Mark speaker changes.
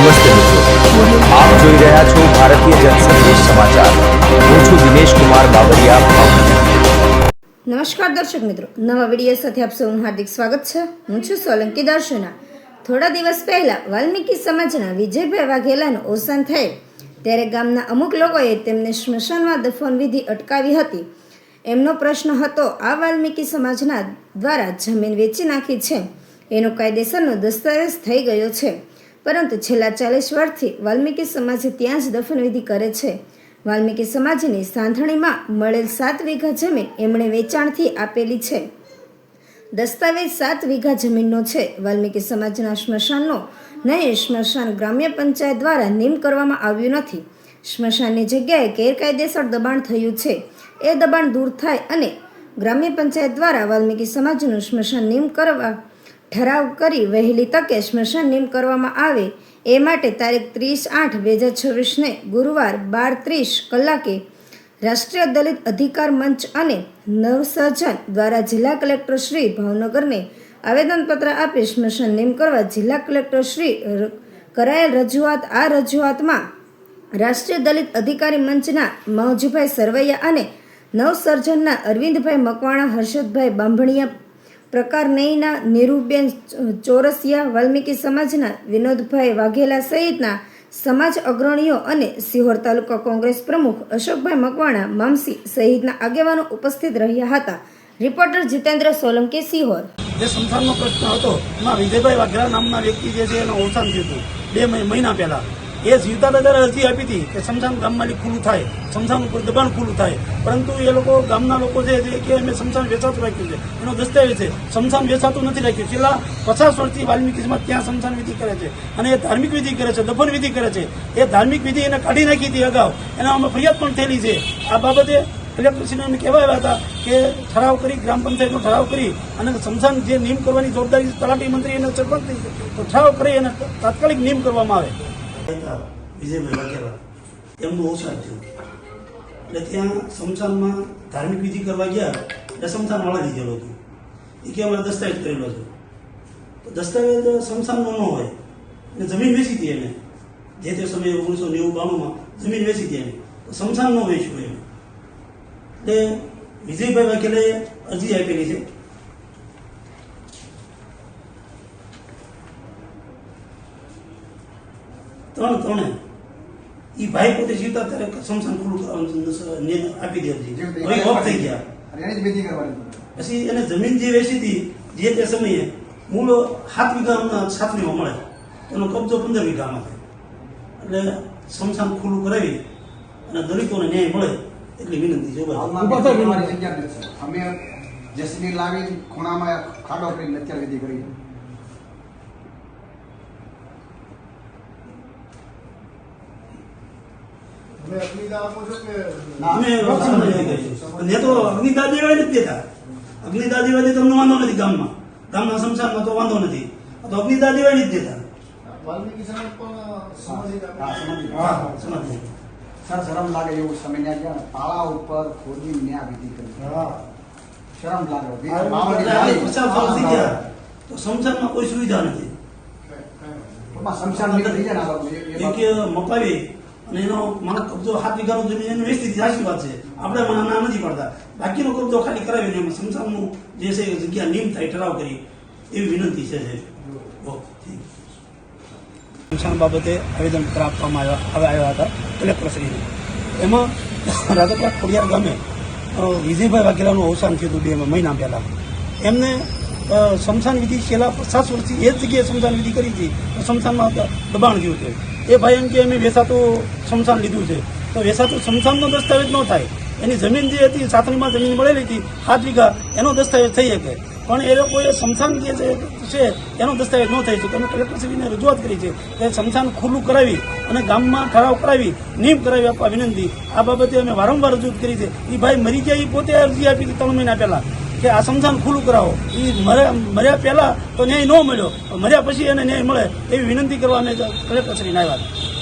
Speaker 1: નમસ્તે મિત્રો, આપ જોઈ રહ્યા છો ભારતીય જનસંદેશ સમાચાર। હું છું દિનેશ કુમાર બાબરિયા, ભાવનગર।
Speaker 2: નમસ્કાર દર્શક મિત્રો, નવા વિડીયો સાથે આપ સૌનું હાર્દિક સ્વાગત છે। હું છું સોલંકી દર્શના। થોડા દિવસ પહેલા વાલ્મીકી સમાજના વિજયભાઈ વાઘેલાનું અવસાન થયેલ ત્યારે ગામના અમુક લોકોએ તેમને સ્મશાનમાં દફન વિધિ અટકાવી હતી। એમનો પ્રશ્ન હતો, આ વાલ્મીકી સમાજના દ્વારા જમીન વેચી નાખી છે, એનો કાયદેસરનો દસ્તાવેજ થઈ ગયો છે, પરંતુ છેલ્લા 40 વર્ષથી વાલ્મીકી સમાજ ત્યાં જ દફનવિધિ કરે છે। વાલ્મીકી સમાજની સાંથણીમાં મળેલ 7 વીઘા જમીન એમણે વેચાણથી આપેલી છે। દસ્તાવેજ 7 વીઘા જમીનનો છે। વાલ્મીકી સમાજના સ્મશાનનો નહીં સ્મશાન ગ્રામ્ય પંચાયત દ્વારા નિયમ કરવામાં આવ્યું નથી। સ્મશાનની જગ્યાએ ગેરકાયદેસર દબાણ થયું છે। એ દબાણ દૂર થાય અને ગ્રામ્ય પંચાયત દ્વારા વાલ્મીકી સમાજનું સ્મશાન નિયમ કરવા ઠરાવ કરી વહેલી તકે સ્મશાન નિયમ કરવામાં આવે એ માટે તારીખ 30/8/2026ને ગુરુવાર 12:30 કલાકે રાષ્ટ્રીય દલિત અધિકાર મંચ અને નવસર્જન દ્વારા જિલ્લા કલેક્ટર શ્રી ભાવનગરને આવેદનપત્ર આપી સ્મશાન નિયમ કરવા જિલ્લા કલેક્ટર શ્રી કરાયેલ રજૂઆત। આ રજૂઆતમાં રાષ્ટ્રીય દલિત અધિકારી મંચના મહજભાઈ સરવૈયા અને નવસર્જનના અરવિંદભાઈ મકવાણા, હર્ષદભાઈ બાંભણિયા, પ્રકાર નૈના નીરુબેન ચોરસિયા, વાલ્મીકી સમાજના વિનોદભાઈ વાઘેલા સહિતના સમાજ અગ્રણીઓ અને સિહોર તાલુકા કોંગ્રેસ પ્રમુખ અશોકભાઈ મકવાણા મામસી સહિતના આગેવાનો ઉપસ્થિત રહ્યા હતા। રિપોર્ટર જીતેન્દ્ર સોલંકી, સિહોર।
Speaker 3: જે સંસારનો પ્રશ્ન હતો એમાં વિજયભાઈ વાઘેલા નામના વ્યક્તિ જે છે એનું અવસાન થયું હતું 2 મહિના પહેલા। એ જીવતા દાદા અરજી આપી હતી કે સમસાન ગામમાં ખુલ્લું થાય, સમસાન ઉપર દબાણ ખુલ્લું થાય, પરંતુ એ લોકો ગામના લોકો છે કે અમે સમસાન વેચાતું રાખ્યું છે, એનો દસ્તાવેજ છે, સમસાન વેચાતું નથી રાખ્યું। છેલ્લા 50 વર્ષથી વાલ્મીકી સમાજ ત્યાં સમસાન વિધિ કરે છે અને એ ધાર્મિક વિધિ કરે છે, દફન વિધિ કરે છે। એ ધાર્મિક વિધિ એને કાઢી નાખી હતી અગાઉ, એના અમે ફરિયાદ પણ થયેલી છે। આ બાબતે કલેક્ટરશ્રીને અમે કહેવા આવ્યા હતા કે ઠરાવ કરી, ગ્રામ પંચાયતનો ઠરાવ કરી અને સમસાન જે નિયમ કરવાની જવાબદારી તલાટી મંત્રી અને સરપંચની છે, તો ઠરાવ કરી અને તાત્કાલિક નિયમ કરવામાં આવે। વિજયભાઈ વાઘેલા એમનું અવસાન થયું એટલે ત્યાં સમસાનમાં ધાર્મિક વિધિ કરવા ગયા એટલે સમસાન વાળા લીધેલો હતું એ કે અમારે દસ્તાવેજ કરેલો છે, તો દસ્તાવેજ સમસાનનો ન હોય અને જમીન વેચી હતી એને જે તે સમયે 1990-92માં જમીન વેચી હતી એને, તો સમસાન ન વેચ્યું એને એટલે વિજયભાઈ વાઘેલાએ અરજી આપેલી છે। ત્રણે એ ભાઈ પોતે જીવતા ત્યારે સમસાન ખુલ્લું આપી દે અરજી, હવે ઓફ થઈ ગયા। પછી એને જમીન જે વેચી હતી જે તે સમયે મૂળ 7 વીઘા સાતમીમાં મળે, એનો કબજો 15 વીઘામાં થાય, એટલે સમસાન ખુલ્લું કરાવી અને દલિતોને ન્યાય મળે એટલી વિનંતી છે।
Speaker 4: અમે જેસીબી લાવી ખૂણામાં ખાડો કરીને અત્યારે વિધિ કરી। અગ્નિદાહ દેવાય નથી દેતા, અગ્નિદાહ દેવાય તમને વાંધો નથી, ગામના સમસાનમાં તો વાંધો નથી, તો અગ્નિદાહ દેવાય નથી દેતા। શરમ લાગે એવું સમય ગયા પાળા ઉપર ખોદી ન્યા વિધિ કરી, શરમ લાગે
Speaker 3: તો સમસાનમાં કોઈ સુવિધા નથી, મપાવી અને એનો મને કબજો 7 વીઘાનો જમીન એને વેચતી હતી, સાચી વાત છે, આપણે મને ના નથી પડતા, બાકીનો કબજો ખાલી કરાવીને એમાં સમસાનનું જે છે જગ્યા નિયમ થાય ઠરાવ કરી એવી વિનંતી છે। સમસાન બાબતે આવેદનપત્ર આપવામાં આવ્યા હતા કલેક્ટરશ્રીને। એમાં રાજાપુરા ખોડિયાર ગામે વિજયભાઈ વાઘેલાનું અવસાન થયું હતું 2 મહિના પહેલા। એમને સમસાન વિધિ છેલ્લા 50 વર્ષથી એ જ જગ્યાએ સમસાન વિધિ કરી હતી, તો સમસાનમાં દબાણ થયું છે। એ ભાઈ એમ કે અમે વેચાતું સમસાન લીધું છે, તો વેચાતું સમસાનનો દસ્તાવેજ ન થાય, એની જમીન જે હતી સાતણીમાં જમીન મળેલી હતી 7 વીઘા એનો દસ્તાવેજ થઈ શકે, પણ એ લોકોએ સમસાન જે છે એનો દસ્તાવેજ ન થઈ શકે। અમે કલેક્ટરશ્રીને રજૂઆત કરી છે કે સમસાન ખુલ્લું કરાવી અને ગામમાં ઠરાવ કરાવી નિયમ કરાવી આપવા વિનંતી। આ બાબતે અમે વારંવાર રજૂઆત કરી છે। એ ભાઈ મરી ગયા, એ પોતે અરજી આપી હતી 3 મહિના પહેલા કે આ સમસાન ખુલ્લું કરાવો। એ મર્યા પહેલા તો ન્યાય ન મળ્યો, મર્યા પછી એને ન્યાય મળે એવી વિનંતી કરવા અમે કલેક્ટરશ્રીને આવ્યા હતા।